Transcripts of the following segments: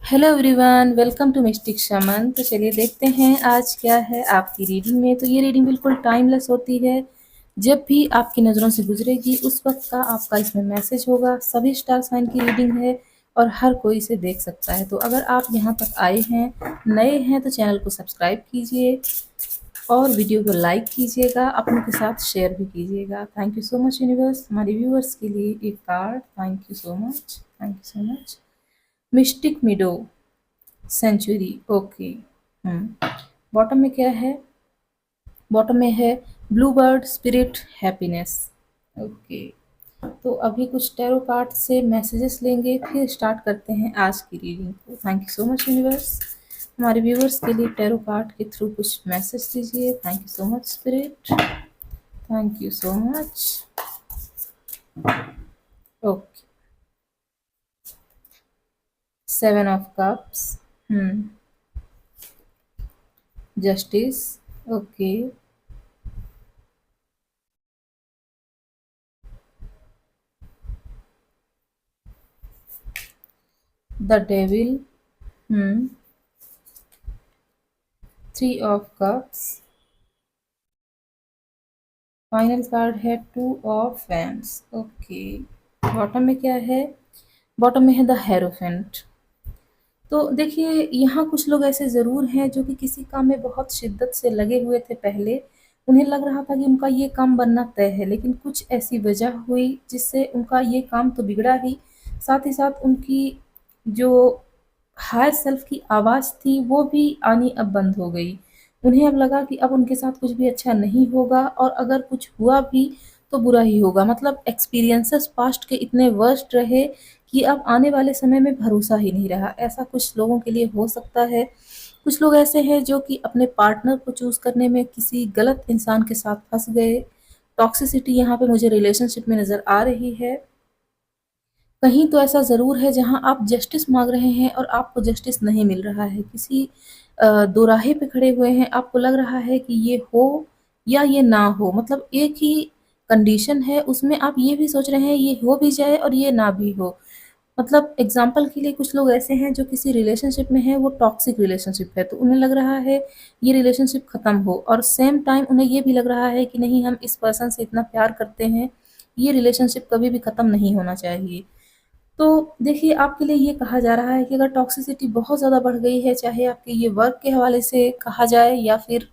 Hello everyone, welcome to Mystic Shaman. तो चलिए देखते हैं आज क्या है आपकी रीडिंग में। तो ये रीडिंग बिल्कुल टाइमलेस होती है। जब भी आपकी नज़रों से गुजरेगी उस वक्त का आपका इसमें मैसेज होगा। सभी स्टार साइन की रीडिंग है और हर कोई इसे देख सकता है। तो अगर आप यहाँ तक आए हैं, नए हैं, तो चैनल को सब्सक्राइब कीजिए और वीडियो को लाइक कीजिएगा, अपनों के साथ शेयर भी कीजिएगा। Thank you so much universe. हमारे व्यूअर्स के लिए एक card. Thank you so much, thank you so much. Mystic meadow century, okay. Bottom में क्या है? बॉटम में है blue bird spirit happiness, okay. तो अभी कुछ टैरो कार्ड से मैसेजेस लेंगे, फिर स्टार्ट करते हैं आज की रीडिंग को। Thank you so much universe. हमारे व्यूवर्स के लिए टैरो कार्ड के थ्रू कुछ मैसेज दीजिए। Thank you so much spirit, thank you so much. Okay, seven of cups, justice, okay. The devil, three of cups, final card है two of fans, okay. Bottom में क्या है? Bottom में है the hierophant. तो देखिए, यहाँ कुछ लोग ऐसे ज़रूर हैं जो कि किसी काम में बहुत शिद्दत से लगे हुए थे पहले। उन्हें लग रहा था कि उनका ये काम बनना तय है, लेकिन कुछ ऐसी वजह हुई जिससे उनका ये काम तो बिगड़ा ही साथ उनकी जो हायर सेल्फ की आवाज़ थी वो भी आनी अब बंद हो गई। उन्हें अब लगा कि अब उनके साथ कुछ भी अच्छा नहीं होगा और अगर कुछ हुआ भी तो बुरा ही होगा। मतलब एक्सपीरियंसेस पास्ट के इतने वर्स्ट रहे कि अब आने वाले समय में भरोसा ही नहीं रहा। ऐसा कुछ लोगों के लिए हो सकता है। कुछ लोग ऐसे हैं जो कि अपने पार्टनर को चूज़ करने में किसी गलत इंसान के साथ फँस गए। टॉक्सिसिटी यहाँ पे मुझे रिलेशनशिप में नज़र आ रही है। कहीं तो ऐसा ज़रूर है जहाँ आप जस्टिस माँग रहे हैं और आपको जस्टिस नहीं मिल रहा है। किसी दोराहे पे खड़े हुए हैं, आपको लग रहा है कि ये हो या ये ना हो। मतलब एक ही कंडीशन है, उसमें आप ये भी सोच रहे हैं ये हो भी जाए और ये ना भी हो। मतलब एग्ज़ाम्पल के लिए कुछ लोग ऐसे हैं जो किसी रिलेशनशिप में हैं, वो टॉक्सिक रिलेशनशिप है, तो उन्हें लग रहा है ये रिलेशनशिप ख़त्म हो और सेम टाइम उन्हें ये भी लग रहा है कि नहीं, हम इस पर्सन से इतना प्यार करते हैं, ये रिलेशनशिप कभी भी ख़त्म नहीं होना चाहिए। तो देखिए, आपके लिए ये कहा जा रहा है कि अगर टॉक्सिसिटी बहुत ज़्यादा बढ़ गई है, चाहे आपके ये वर्क के हवाले से कहा जाए या फिर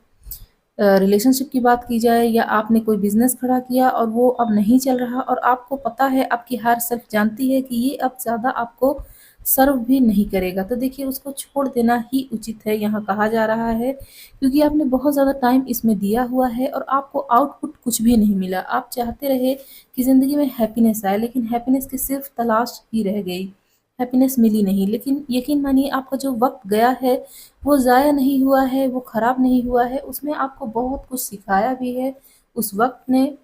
रिलेशनशिप की बात की जाए या आपने कोई बिज़नेस खड़ा किया और वो अब नहीं चल रहा और आपको पता है, आपकी हर सेल्फ जानती है कि ये अब ज़्यादा आपको सर्व भी नहीं करेगा, तो देखिए उसको छोड़ देना ही उचित है, यहाँ कहा जा रहा है। क्योंकि आपने बहुत ज़्यादा टाइम इसमें दिया हुआ है और आपको आउटपुट कुछ भी नहीं मिला। आप चाहते रहे कि ज़िंदगी में हैप्पीनेस आए, लेकिन हैप्पीनेस की सिर्फ तलाश ही रह गई, हैप्पीनेस मिली नहीं। लेकिन यकीन मानिए, आपका जो वक्त गया है वो ज़ाया नहीं हुआ है, वो ख़राब नहीं हुआ है, उसमें आपको बहुत कुछ सिखाया भी है। उस वक़्त ने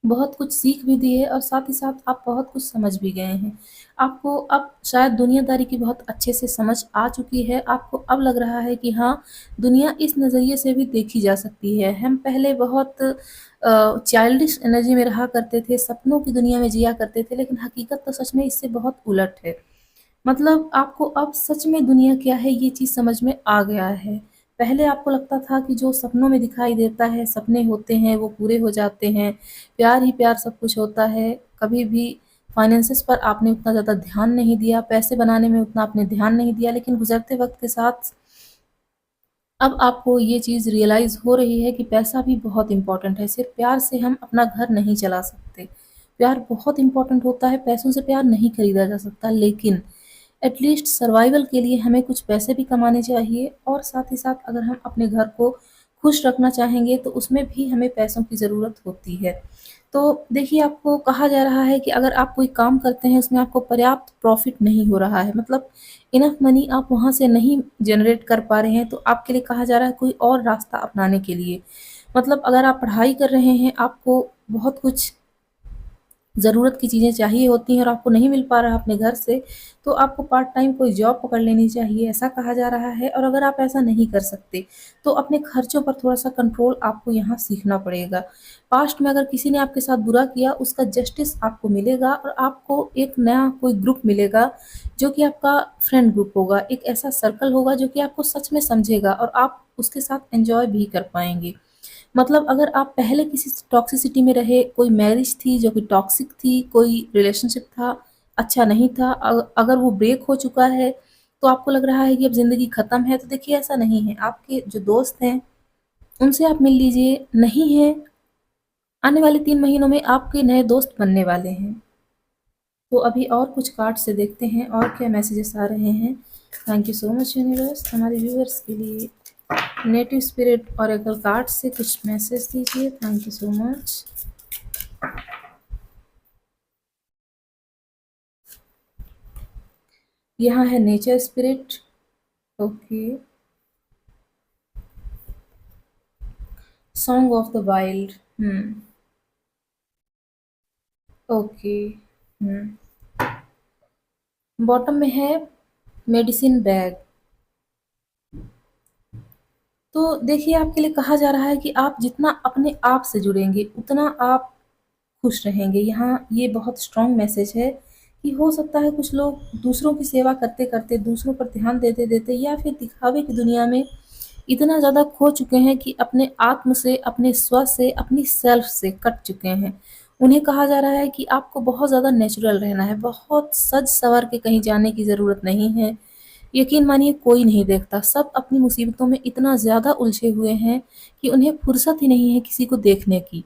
बहुत कुछ सीख भी दी है और साथ ही साथ आप बहुत कुछ समझ भी गए हैं। आपको अब शायद दुनियादारी की बहुत अच्छे से समझ आ चुकी है। आपको अब लग रहा है कि हाँ, दुनिया इस नज़रिए से भी देखी जा सकती है। हम पहले बहुत चाइल्डिश एनर्जी में रहा करते थे, सपनों की दुनिया में जिया करते थे, लेकिन हकीकत तो सच में इससे बहुत उलट है। मतलब आपको अब सच में दुनिया क्या है ये चीज़ समझ में आ गया है। पहले आपको लगता था कि जो सपनों में दिखाई देता है, सपने होते हैं वो पूरे हो जाते हैं, प्यार ही प्यार सब कुछ होता है। कभी भी फाइनेंसेस पर आपने उतना ज़्यादा ध्यान नहीं दिया, पैसे बनाने में उतना आपने ध्यान नहीं दिया, लेकिन गुज़रते वक़्त के साथ अब आपको ये चीज़ रियलाइज़ हो रही है कि पैसा भी बहुत इम्पोर्टेंट है। सिर्फ़ प्यार से हम अपना घर नहीं चला सकते। प्यार बहुत इम्पोर्टेंट होता है, पैसों से प्यार नहीं खरीदा जा सकता, लेकिन एटलीस्ट सर्वाइवल के लिए हमें कुछ पैसे भी कमाने चाहिए और साथ ही साथ अगर हम अपने घर को खुश रखना चाहेंगे तो उसमें भी हमें पैसों की ज़रूरत होती है। तो देखिए, आपको कहा जा रहा है कि अगर आप कोई काम करते हैं उसमें आपको पर्याप्त प्रॉफ़िट नहीं हो रहा है, मतलब इनफ मनी आप वहाँ से नहीं जनरेट कर पा रहे हैं, तो आपके लिए कहा जा रहा है कोई और रास्ता अपनाने के लिए। मतलब अगर आप पढ़ाई कर रहे हैं, आपको बहुत कुछ ज़रूरत की चीज़ें चाहिए होती हैं और आपको नहीं मिल पा रहा अपने घर से, तो आपको पार्ट टाइम कोई जॉब पकड़ लेनी चाहिए, ऐसा कहा जा रहा है। और अगर आप ऐसा नहीं कर सकते, तो अपने खर्चों पर थोड़ा-सा कंट्रोल आपको यहाँ सीखना पड़ेगा। पास्ट में अगर किसी ने आपके साथ बुरा किया, उसका जस्टिस आपको मिलेगा और आपको एक नया कोई ग्रुप मिलेगा, जो कि आपका फ्रेंड ग्रुप होगा। एक ऐसा सर्कल होगा जो कि आपको सच में समझेगा और आप उसके साथ एन्जॉय भी कर पाएँगे। मतलब अगर आप पहले किसी टॉक्सिसिटी में रहे, कोई मैरिज थी जो कि टॉक्सिक थी, कोई रिलेशनशिप था, अच्छा नहीं था, अगर वो ब्रेक हो चुका है, तो आपको लग रहा है कि अब ज़िंदगी ख़त्म है, तो देखिए ऐसा नहीं है। आपके जो दोस्त हैं, उनसे आप मिल लीजिए, नहीं है, आने वाले 3 महीनों में आपके नए दोस्त बनने वाले हैं। तो अभी और कुछ कार्ड से देखते हैं और क्या मैसेजेस आ रहे हैं। Thank you so much universe हमारे व्यूअर्स के लिए। नेटिव स्पिरिट ऑरेकल कार्ड से कुछ मैसेज दीजिए। Thank you so much. यहाँ है nature spirit. Okay. Song of the wild. Okay. Bottom में है मेडिसिन बैग। तो देखिए आपके लिए कहा जा रहा है कि आप जितना अपने आप से जुड़ेंगे, उतना आप खुश रहेंगे। यहाँ ये बहुत स्ट्रॉन्ग मैसेज है कि हो सकता है कुछ लोग दूसरों की सेवा करते-करते, दूसरों पर ध्यान देते-देते या फिर दिखावे की दुनिया में इतना ज़्यादा खो चुके हैं कि अपने आत्म से, अपने स्व से, अपनी सेल्फ से कट चुके हैं। उन्हें कहा जा रहा है कि आपको बहुत ज़्यादा नेचुरल रहना है, बहुत सज-संवर के कहीं जाने की ज़रूरत नहीं है। यकीन मानिए कोई नहीं देखता, सब अपनी मुसीबतों में इतना ज़्यादा उलझे हुए हैं कि उन्हें फुर्सत ही नहीं है किसी को देखने की।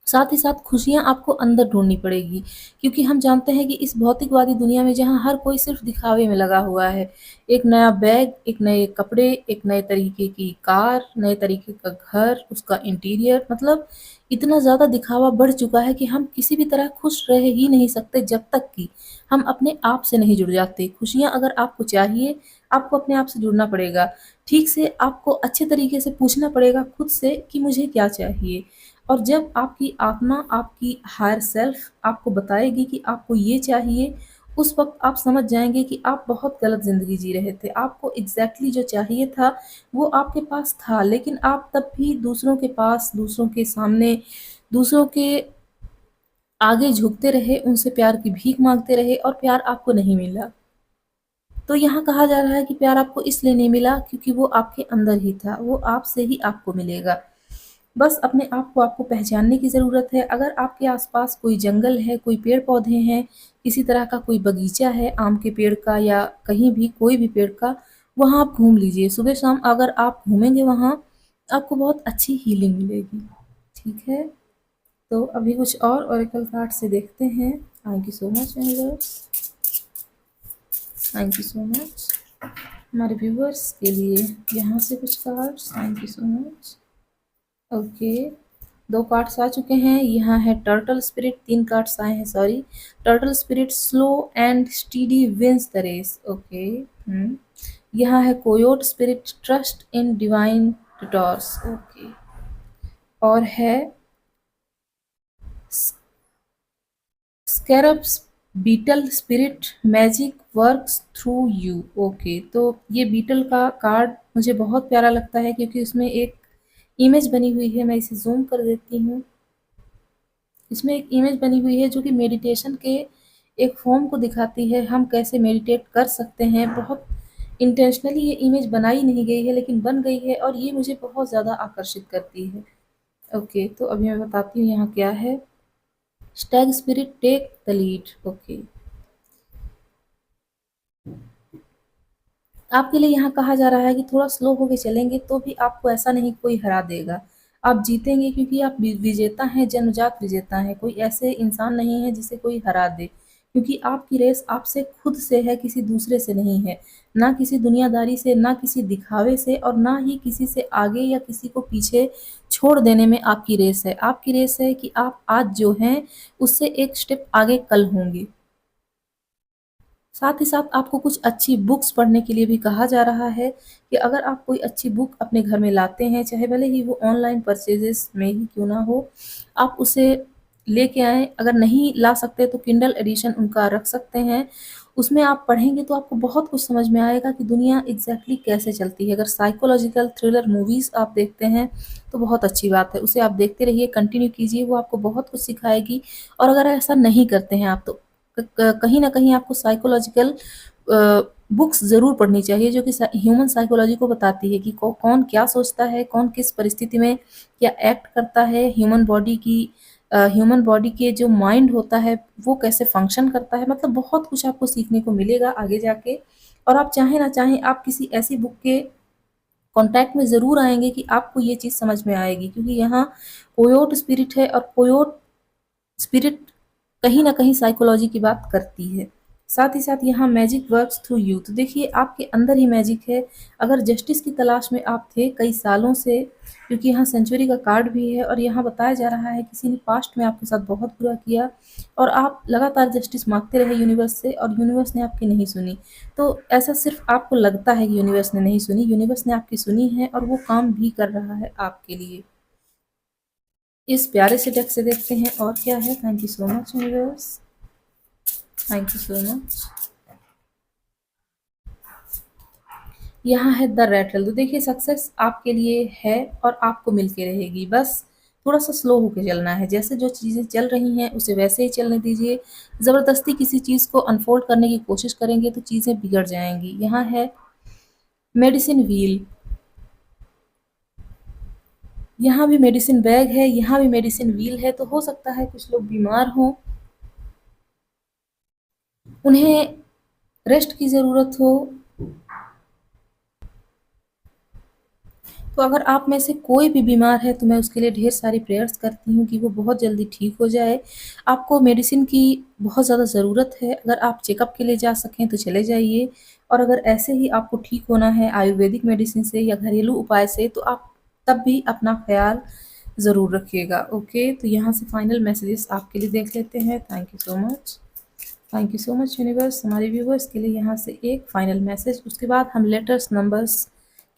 साथ ही साथ खुशियाँ आपको अंदर ढूँढनी पड़ेगी, क्योंकि हम जानते हैं कि इस भौतिकवादी दुनिया में जहाँ हर कोई सिर्फ़ दिखावे में लगा हुआ है, एक नया बैग, एक नए कपड़े, एक नए तरीके की कार, नए तरीके का घर, उसका इंटीरियर, मतलब इतना ज़्यादा दिखावा बढ़ चुका है कि हम किसी भी तरह खुश रह ही नहीं सकते जब तक कि हम अपने आप से नहीं जुड़ जाते। खुशियाँ अगर आपको चाहिए, आपको अपने आप से जुड़ना पड़ेगा। ठीक से आपको अच्छे तरीके से पूछना पड़ेगा खुद से कि मुझे क्या चाहिए? और जब आपकी आत्मा, आपकी हायर सेल्फ आपको बताएगी कि आपको ये चाहिए, उस वक़्त आप समझ जाएँगे कि आप बहुत गलत ज़िंदगी जी रहे थे। आपको एग्ज़ैक्टली जो चाहिए था, वो आपके पास था, लेकिन आप तब भी दूसरों के पास, दूसरों के सामने, दूसरों के आगे झुकते रहे, उनसे प्यार की भीख माँगते रहे और प्यार आपको नहीं मिला। तो यहाँ कहा जा रहा है कि प्यार आपको इसलिए नहीं मिला क्योंकि वो आपके अंदर ही था, वो आपसे ही आपको मिलेगा। बस अपने आप को आपको पहचानने की ज़रूरत है। अगर आपके आस-पास कोई जंगल है, कोई पेड़-पौधे हैं, किसी तरह का कोई बगीचा है आम के पेड़ का या कहीं भी कोई भी पेड़ का, वहाँ आप घूम लीजिए। सुबह-शाम अगर आप घूमेंगे वहाँ, आपको बहुत अच्छी हीलिंग मिलेगी। ठीक है? तो अभी कुछ और ओरेकल कार्ड से देखते हैं। Thank you so much universe. Thank you so much. हमारे व्यूअर्स के लिए यहाँ से कुछ cards. Thank you so much. Okay. 2 cards आ चुके हैं। यहाँ है टर्टल स्पिरिट, 3 कार्ड्स आए हैं sorry. Turtle spirit slow and steady wins the race. Okay. यहाँ है coyote spirit trust in divine tutors. Okay. और है scarabs beetle spirit magic works through you. Okay, तो ये बीटल का कार्ड मुझे बहुत प्यारा लगता है क्योंकि उसमें एक इमेज बनी हुई है। मैं इसे ज़ूम कर देती हूँ। इसमें एक इमेज बनी हुई है जो कि मेडिटेशन के एक फॉर्म को दिखाती है। हम कैसे मेडिटेट कर सकते हैं। बहुत इंटेंशनली ये इमेज बनाई नहीं गई है लेकिन बन गई है और ये मुझे बहुत ज़्यादा आकर्षित करती है। ओके, तो अभी मैं बताती हूँ यहाँ क्या है। Stag spirit take the lead. Okay, आपके लिए यहाँ कहा जा रहा है कि थोड़ा स्लो होके चलेंगे तो भी आपको ऐसा नहीं कोई हरा देगा। आप जीतेंगे क्योंकि आप विजेता हैं, जन्मजात विजेता हैं। कोई ऐसे इंसान नहीं है जिसे कोई हरा दे। क्योंकि आपकी रेस आपसे खुद से है, किसी दूसरे से नहीं है। ना किसी दुनियादारी से, ना किसी दिखावे से और ना ही किसी से आगे या किसी को पीछे छोड़ देने में आपकी रेस है। आपकी रेस है कि आप आज जो हैं उससे एक स्टेप आगे कल होंगे। साथ ही साथ आपको कुछ अच्छी बुक्स पढ़ने के लिए भी कहा जा रहा है कि अगर आप कोई अच्छी बुक अपने घर में लाते हैं, चाहे भले ही वो ऑनलाइन परचेज़ेज़ में ही क्यों ना हो, आप उसे लेके आएँ, अगर नहीं ला सकते तो किंडल एडिशन उनका रख सकते हैं। उसमें आप पढ़ेंगे तो आपको बहुत कुछ समझ में आएगा कि दुनिया एग्ज़ैक्टली कैसे चलती है। अगर साइकोलॉजिकल थ्रिलर मूवीज़ आप देखते हैं, तो बहुत अच्छी बात है। उसे आप देखते रहिए, कंटिन्यू कीजिए, वो आपको बहुत कुछ सिखाएगी। और अगर ऐसा नहीं करते हैं आप, तो कहीं न कहीं आपको साइकोलॉजिकल बुक्स ज़रूर पढ़नी चाहिए, जो कि ह्यूमन साइकोलॉजी को बताती है कि कौन क्या सोचता है, कौन किस परिस्थिति में क्या एक्ट करता है, ह्यूमन बॉडी के जो माइंड होता है वो कैसे फंक्शन करता है। मतलब बहुत कुछ आपको सीखने को मिलेगा आगे जाके। और आप चाहें ना चाहें, आप किसी ऐसी बुक के कॉन्टैक्ट में ज़रूर आएंगे कि आपको ये चीज़ समझ में आएगी, क्योंकि यहाँ कोयोट स्पिरिट है, और कोयोट स्पिरिट कहीं न कहीं साइकोलॉजी की बात करती है। साथ ही साथ यहाँ मैजिक वर्क्स थ्रू यू, तो देखिए आपके अंदर ही मैजिक है। अगर जस्टिस की तलाश में आप थे कई सालों से, क्योंकि यहाँ सेंचुरी का कार्ड भी है, और यहाँ बताया जा रहा है किसी ने पास्ट में आपके साथ बहुत बुरा किया, और आप लगातार जस्टिस माँगते रहे यूनिवर्स से, और यूनिवर्स ने आपकी नहीं सुनी। तो ऐसा सिर्फ़ आपको लगता है कि यूनिवर्स ने नहीं सुनी, यूनिवर्स ने आपकी सुनी है, और वो काम भी कर रहा है आपके लिए। इस प्यारे से डेक से देखते हैं और क्या है। Thank you so much universe, thank you so much. यहाँ है द रेटल, तो देखिए सक्सेस आपके लिए है और आपको मिल के रहेगी, बस थोड़ा सा स्लो होके चलना है। जैसे जो चीज़ें चल रही हैं उसे वैसे ही चलने दीजिए। ज़बरदस्ती किसी चीज़ को अनफोल्ड करने की कोशिश करेंगे तो चीज़ें बिगड़ जाएंगी। यहाँ है मेडिसिन व्हील, यहाँ भी मेडिसिन बैग है, यहाँ भी मेडिसिन व्हील है। तो हो सकता है कुछ लोग बीमार हों, उन्हें रेस्ट की ज़रूरत हो। तो अगर आप में से कोई भी बीमार है तो मैं उसके लिए ढेर सारी प्रेयर्स करती हूँ कि वो बहुत जल्दी ठीक हो जाए। आपको मेडिसिन की बहुत ज़्यादा ज़रूरत है, अगर आप चेकअप के लिए जा सकें तो चले जाइए। और अगर ऐसे ही आपको ठीक होना है आयुर्वेदिक मेडिसिन से या घरेलू उपाय से, तो आप तब भी अपना ख़्याल ज़रूर रखिएगा। ओके, तो यहाँ से फाइनल मैसेजेस आपके लिए देख लेते हैं। Thank you so much, thank you so much universe. हमारे व्यूवर्स के लिए यहाँ से एक फाइनल मैसेज, उसके बाद हम लेटर्स नंबर्स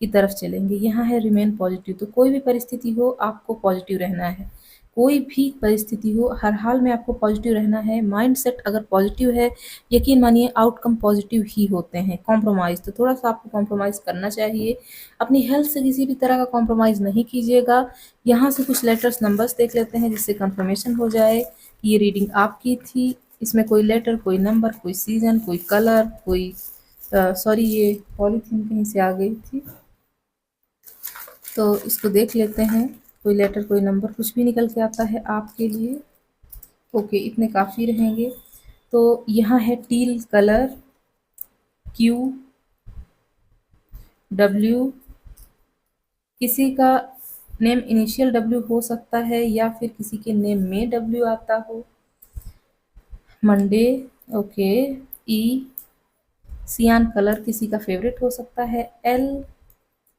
की तरफ चलेंगे। यहाँ है रिमेन पॉजिटिव, तो कोई भी परिस्थिति हो आपको पॉजिटिव रहना है। कोई भी परिस्थिति हो, हर हाल में आपको पॉजिटिव रहना है। माइंडसेट अगर पॉजिटिव है, यकीन मानिए आउटकम पॉजिटिव ही होते हैं। कॉम्प्रोमाइज़, तो थोड़ा सा आपको कॉम्प्रोमाइज़ करना चाहिए। अपनी हेल्थ से किसी भी तरह का कॉम्प्रोमाइज़ नहीं कीजिएगा। यहाँ से कुछ लेटर्स नंबर्स देख लेते हैं जिससे कंफर्मेशन हो जाए कि ये रीडिंग आपकी थी। इसमें कोई लेटर, कोई नंबर, कोई सीज़न, कोई कलर, कोई सॉरी ये पॉलीथीन कहीं से आ गई थी, तो इसको देख लेते हैं। कोई लेटर, कोई नंबर, कुछ भी निकल के आता है आपके लिए। ओके, इतने काफ़ी रहेंगे। तो यहाँ है टील कलर, क्यू, डब्ल्यू, किसी का नेम इनिशियल डब्ल्यू हो सकता है या फिर किसी के नेम में डब्ल्यू आता हो। मंडे, ओके, ई, सियान कलर किसी का फेवरेट हो सकता है। एल,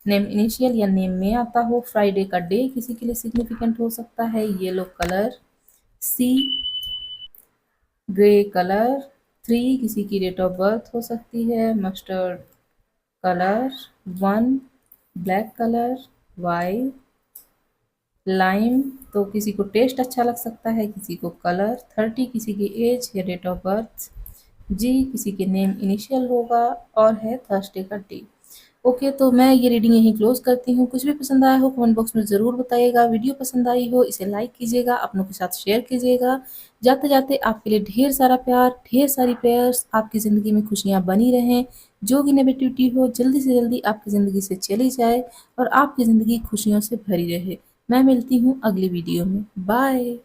नेम इनिशियल या नेम में आता हो। फ्राइडे का डे किसी के लिए सिग्निफिकेंट हो सकता है। Yellow colour. C, grey colour. 3 किसी की डेट ऑफ बर्थ हो सकती है। Mustard colour. 1, black colour. Y, lime, तो किसी को टेस्ट अच्छा लग सकता है, किसी को कलर। 30 किसी की एज या डेट ऑफ बर्थ। जी किसी के नेम इनिशियल होगा, और है थर्सडे का डे। ओके, तो मैं ये रीडिंग यहीं क्लोज करती हूँ। कुछ भी पसंद आया हो कमेंट बॉक्स में ज़रूर बताइएगा। वीडियो पसंद आई हो इसे लाइक कीजिएगा, अपनों के साथ शेयर कीजिएगा। जाते जाते आपके लिए ढेर सारा प्यार, ढेर सारी प्रेयर्स। आपकी ज़िंदगी में खुशियाँ बनी रहें। जो भी नेगेटिविटी हो जल्दी से जल्दी आपकी ज़िंदगी से चली जाए, और आपकी ज़िंदगी खुशियों से भरी रहे। मैं मिलती हूँ अगली वीडियो में। बाय।